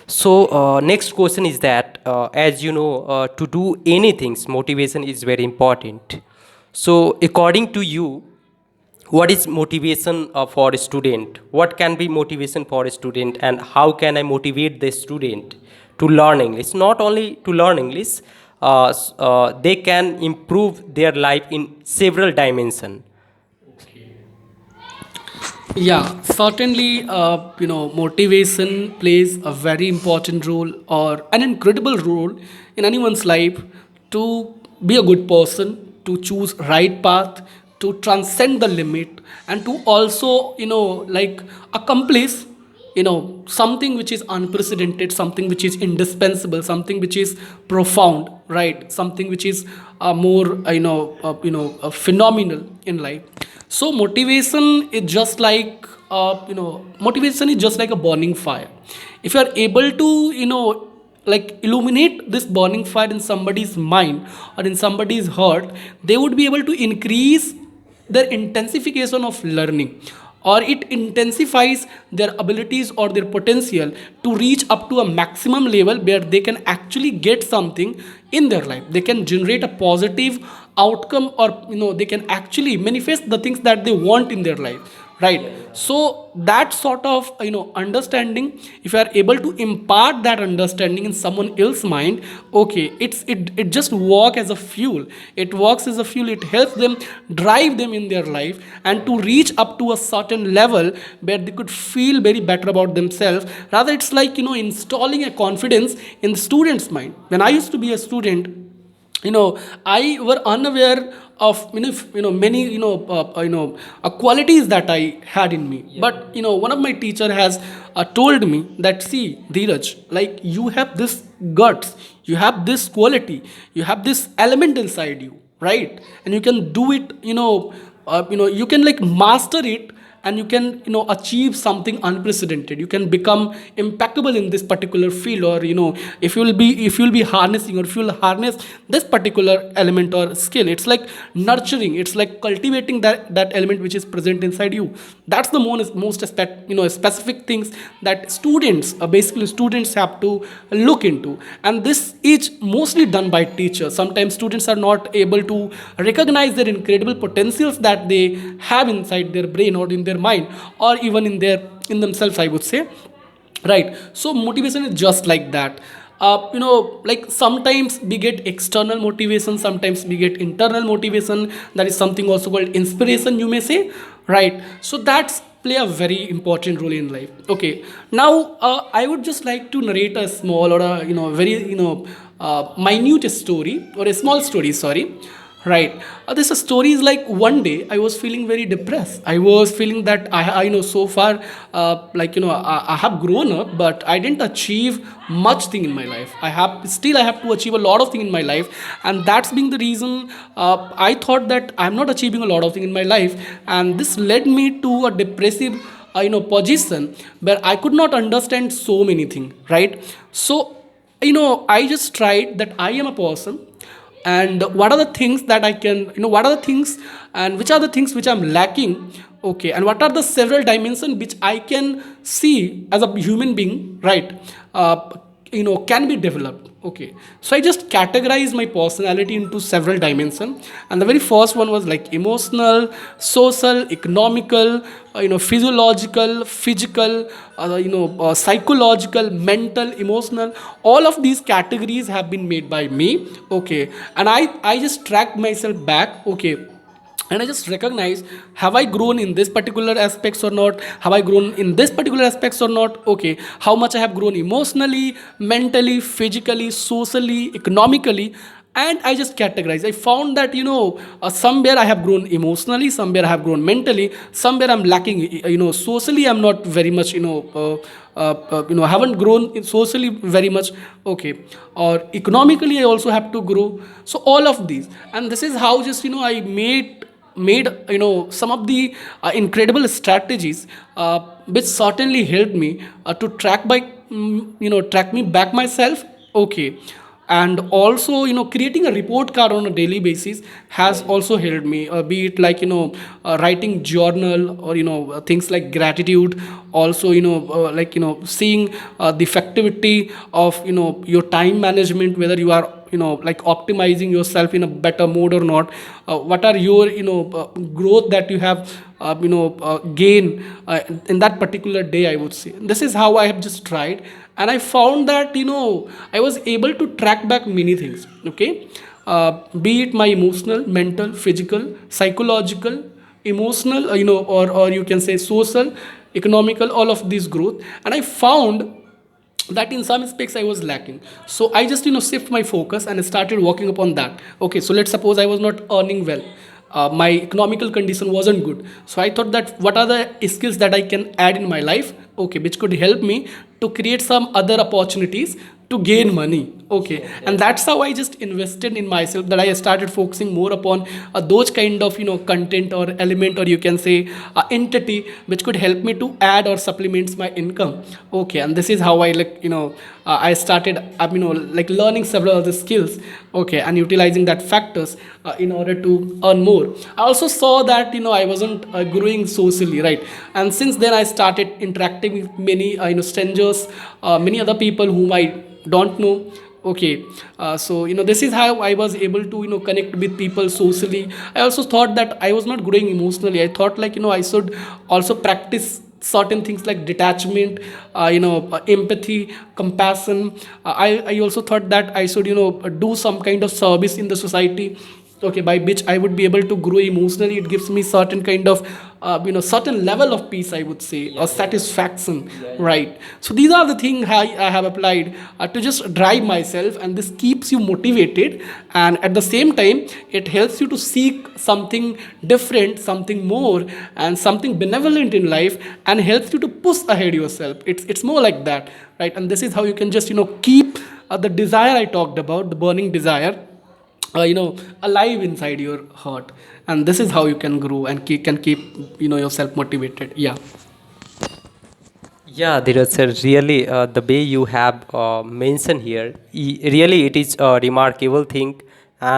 So next question is that, as you know, to do anything, motivation is very important. So according to you, what is motivation for a student? What can be motivation for a student, and how can I motivate the student to learn English? Not only to learn English, they can improve their life in several dimensions. Yeah, certainly, motivation plays a very important role or an incredible role in anyone's life to be a good person, to choose right path, to transcend the limit, and to also, like accomplish, something which is unprecedented, something which is indispensable, something which is profound, right? Something which is more, phenomenal in life. So motivation is just like a burning fire. If you are able to, like illuminate this burning fire in somebody's mind or in somebody's heart, they would be able to increase their intensification of learning, or it intensifies their abilities or their potential to reach up to a maximum level where they can actually get something in their life. They can generate a positive outcome, or they can actually manifest the things that they want in their life, right? So that sort of understanding, if you are able to impart that understanding in someone else's mind, okay, it just work as a fuel. It works as a fuel. It helps them drive them in their life and to reach up to a certain level where they could feel very better about themselves. Rather, it's like installing a confidence in the student's mind. When I used to be a student, I were unaware of many qualities that I had in me. Yeah. But one of my teacher has told me that, see, Dheeraj, like, you have this guts, you have this quality, you have this element inside you, right? And you can do it, you can like master it, and you can achieve something unprecedented. You can become impeccable in this particular field, or if you'll be harnessing, or if you'll harness this particular element or skill, it's like nurturing, it's like cultivating that element which is present inside you. That's the most aspect, specific things that students, basically students, have to look into. And this is mostly done by teachers. Sometimes students are not able to recognize their incredible potentials that they have inside their brain or in their mind, or even in themselves, I would say, right? So motivation is just like that. Like, sometimes we get external motivation, sometimes we get internal motivation. That is something also called inspiration, you may say, right? So that's play a very important role in life. Okay, now I would just like to narrate a small, or a very minute story, or a small story, sorry. Right. This story is like, one day I was feeling very depressed. I was feeling that I know so far, I have grown up, but I didn't achieve much thing in my life. I have to achieve a lot of thing in my life, and that's being the reason I thought that I'm not achieving a lot of thing in my life, and this led me to a depressive, position where I could not understand so many things. Right. So I just tried that I am a person, and what are the things that I can, what are the things, and which are the things which I'm lacking. Okay, and what are the several dimensions which I can see as a human being, right? Can be developed. Okay, so I just categorize my personality into several dimensions, and the very first one was like emotional, social, economical, physiological, physical, psychological, mental, emotional. All of these categories have been made by me. Okay, and I just tracked myself back. Okay, and I just recognize, have I grown in this particular aspects or not? Have I grown in this particular aspects or not? Okay, how much I have grown emotionally, mentally, physically, socially, economically. And I just categorize. I found that somewhere I have grown emotionally, somewhere I have grown mentally, somewhere I'm lacking, socially I'm not very much, haven't grown socially very much. Okay, or economically I also have to grow. So all of these, and this is how just I made some of the incredible strategies, which certainly helped me to track me back myself. Okay, And also, creating a report card on a daily basis has also helped me, be it like, writing journal, or things like gratitude. Also, like, seeing the effectivity of, your time management, whether you are, like, optimizing yourself in a better mode or not. What are your, growth that you have, gain in that particular day, I would say. This is how I have just tried, and I found that, I was able to track back many things. Okay, be it my emotional, mental, physical, psychological, emotional, or you can say social, economical, all of this growth. And I found that in some aspects I was lacking. So I just, shift my focus and started working upon that. Okay, so let's suppose I was not earning well. My economical condition wasn't good. So I thought that what are the skills that I can add in my life, okay, which could help me to create some other opportunities to gain money. Okay, and that's how I just invested in myself, that I started focusing more upon those kind of, content or element, or you can say entity, which could help me to add or supplements my income. Okay, and this is how I, like, I started, like, learning several other skills. Okay, and utilizing that factors in order to earn more. I also saw that, I wasn't growing socially, right? And since then I started interacting with many, strangers, many other people whom I don't know. Okay, so, this is how I was able to, connect with people socially. I also thought that I was not growing emotionally. I thought, like, I should also practice certain things like detachment, empathy, compassion. I also thought that I should, do some kind of service in the society, okay, by which I would be able to grow emotionally. It gives me certain kind of, certain level of peace, I would say, or satisfaction, right? So these are the things I have applied to just drive myself, and this keeps you motivated, and at the same time it helps you to seek something different, something more, and something benevolent in life, and helps you to push ahead yourself. It's more like that, right? And this is how you can just, keep the desire I talked about, the burning desire, alive inside your heart. And this is how you can grow and keep, yourself motivated. Yeah. Yeah, there is a really the way you have mentioned here. Really, it is a remarkable thing